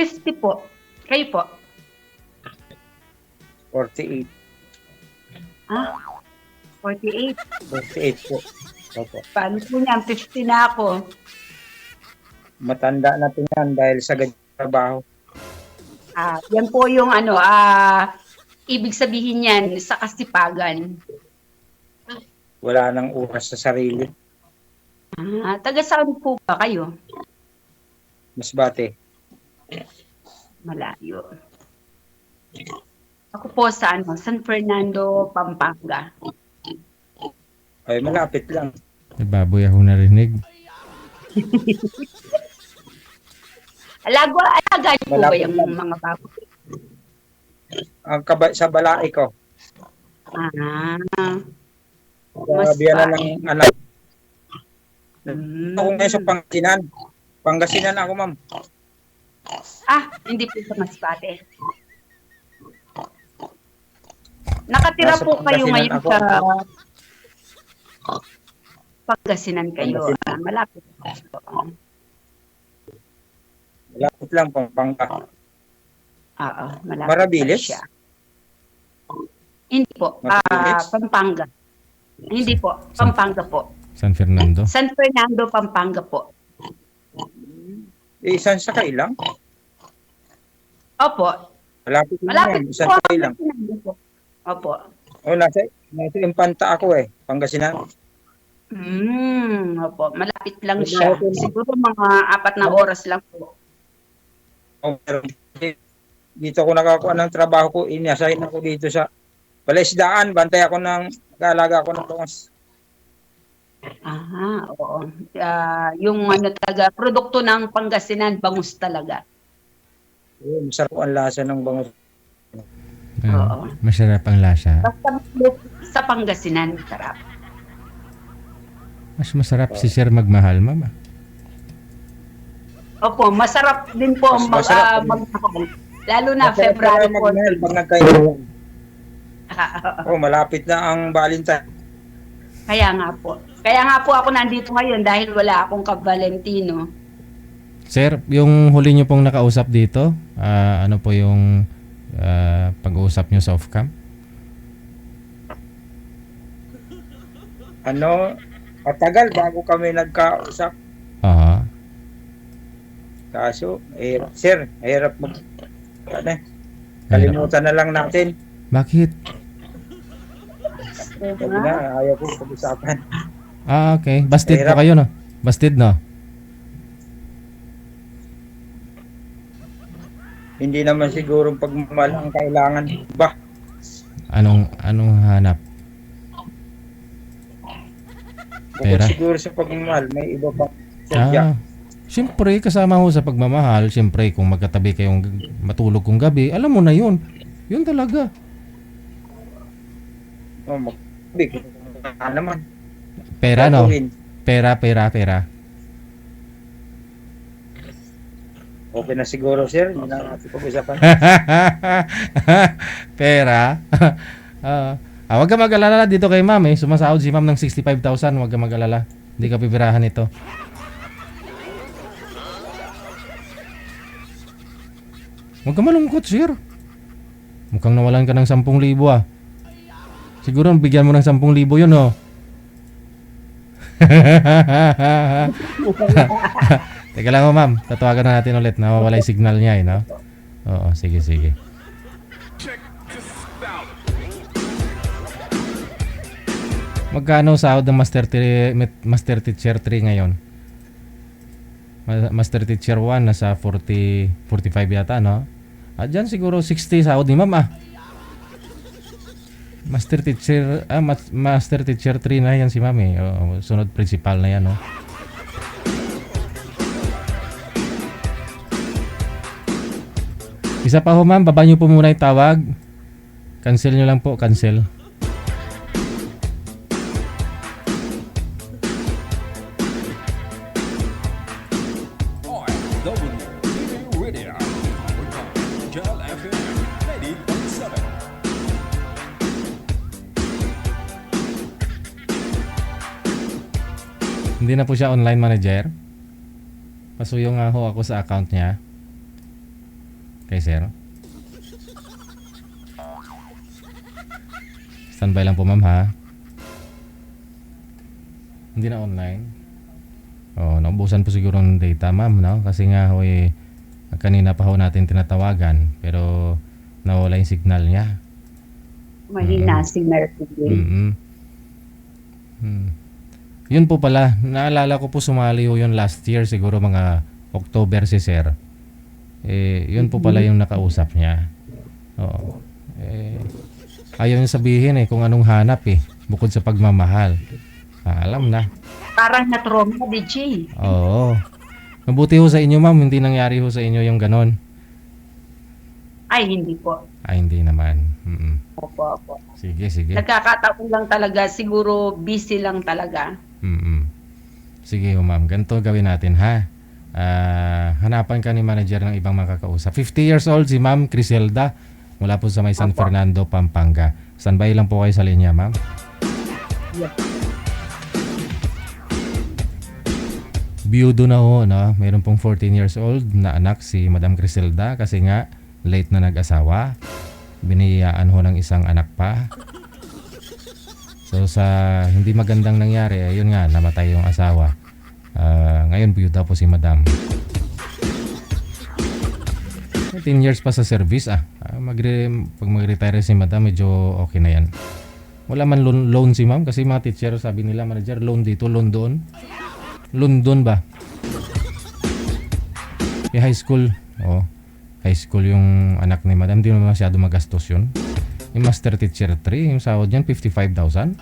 50 po. Kayo po? 48. Ah, 48. 48 po. Opo. Paano po niyan? 50 na ako. Matanda na po yan dahil sa ganyan trabaho. Yan po yung ibig sabihin yan sa kasipagan. Wala nang oras sa sarili. Taga saan po ba kayo? Masbate. Malayo. Ako po sa San Fernando, Pampanga. Ay, malapit lang. May baboy ako narinig. Alaga niyo po ba Malapit yung lang. mga baboy? Sa balai ko. Mas Biyanan ng anak. Hmm. Ako ngayon sa Pangasinan. Pangasinan ako, ma'am. Hindi po sa Masbate. Nakatira Nasa po kayo Pangasinan ngayon ako. sa Pangasinan kayo. Malapit po. Malapit lang, Pampanga. Oo, malapit Marabilis? siya. Hindi po. Marabilis? Pampanga. Hindi po. Pampanga po. San Fernando. San Fernando, Pampanga po. Isang sakay lang. Opo. Malapit lang Malapit yan. Isang po. sakay lang. Opo. Nasa Impanta ako Pangasinan. Opo. Malapit lang siya. Siguro mga 4 na oras lang po. Dito ako nakakuha ng trabaho ko. Inasign ako dito sa Balaisdaan. Bantay ako nag-aalaga ako ng bangas. Oo. Yung taga produkto ng Pangasinan, bangus talaga. Masarap ang lasa ng bangus. Oo. Masarap ang lasa. Basta sa Pangasinan, sarap. Mas masarap si Sir magmahal, mama. Opo, masarap din po ang Masarap. magmahal. Lalo na Masarap February pala 4. magmahal pag nagkayo. Malapit na ang Valentine. Kaya nga po ako nandito ngayon dahil wala akong ka-Valentino. Sir, yung huli nyo pong nakausap dito, ano po yung pag-uusap nyo sa off-cam? Matagal bago kami nagkausap. Aha. Kaso, sir, hirap kalimutan na lang natin. Bakit? Sabi na, ayaw ko pag-usapan. Okay. Busted Mahirap. po kayo, no? Busted, no? Hindi naman siguro pagmamahal ang kailangan. Ba? Anong hanap? Bukod Pera? siguro sa pagmamahal, may iba pang sadya. Siyempre, kasama ho sa pagmamahal, siyempre, kung magkatabi kayong matulog kong gabi, alam mo na yun. Yun talaga. Magkabig. Naman. Pera, no? Gagawin. Pera. Okay na siguro, sir. Hindi na natin pag-usapan. Pera. Wag ka mag-alala dito kay ma'am Sumasahod si ma'am ng 65,000. Wag ka mag-alala. Hindi ka pipirahan ito. Huwag ka malungkot, sir. Mukhang nawalan ka ng 10,000 Siguro bigyan mo ng 10,000 yun, no? Teka lang ma'am. Tatawagan na natin ulit. Nawawala yung signal niya, no? Oo, sige. Magkano sahod ng Master Teacher 3 ngayon? Master Teacher 1 nasa 45 yata, no? Dyan siguro 60 sahod ni ma'am, Master Teacher 3 na yan si ma'am, sunod principal na yan, no? Isa pa ho, ma'am, baba nyo po muna yung tawag. Cancel nyo lang po, cancel. Hindi na po siya online manager. Pasuyo nga ho ako sa account niya. Kay sir. Standby lang po ma'am ha. Hindi na online. Naubusan po siguro ng data ma'am, no? Kasi nga kanina pa ho natin tinatawagan pero nawala yung signal niya. Mahina signal today. Yun po pala, naalala ko po sumali ho yun last year, siguro mga October si sir. Yun po pala yung nakausap niya. Oo. Ayaw niya sabihin kung anong hanap bukod sa pagmamahal. Alam na. Parang na-trauma, DJ. Oo. Mabuti ho sa inyo ma'am, hindi nangyari ho sa inyo yung ganon. Ay, hindi po. Ay, hindi naman. Opo. Sige. Nagkakataon lang talaga. Siguro busy lang talaga. Sige ho ma'am, ganito gawin natin ha. Hanapan ka ni manager ng ibang makakausap. 50 years old si ma'am Criselda. Mula po sa may San Fernando, Pampanga. Standby lang po kayo sa linya ma'am. Yes. Biyudo na ho, no? Meron pong 14 years old na anak si Madam Criselda kasi nga late na nag-asawa. Biniyaan ho ng isang anak pa. So sa hindi magandang nangyari, ayun nga, namatay yung asawa. Ngayon biyuda po si Madam. 10 years pa sa service pag mag-retire si Madam, medyo okay na yan. Wala man loan si Ma'am kasi mga teacher, sabi nila manager, loan dito, loan doon. Loan doon ba? High school. High school yung anak ni Madam. Hindi naman masyado magastos yun. Yung master teacher 3, yung sahod niyan 55,000.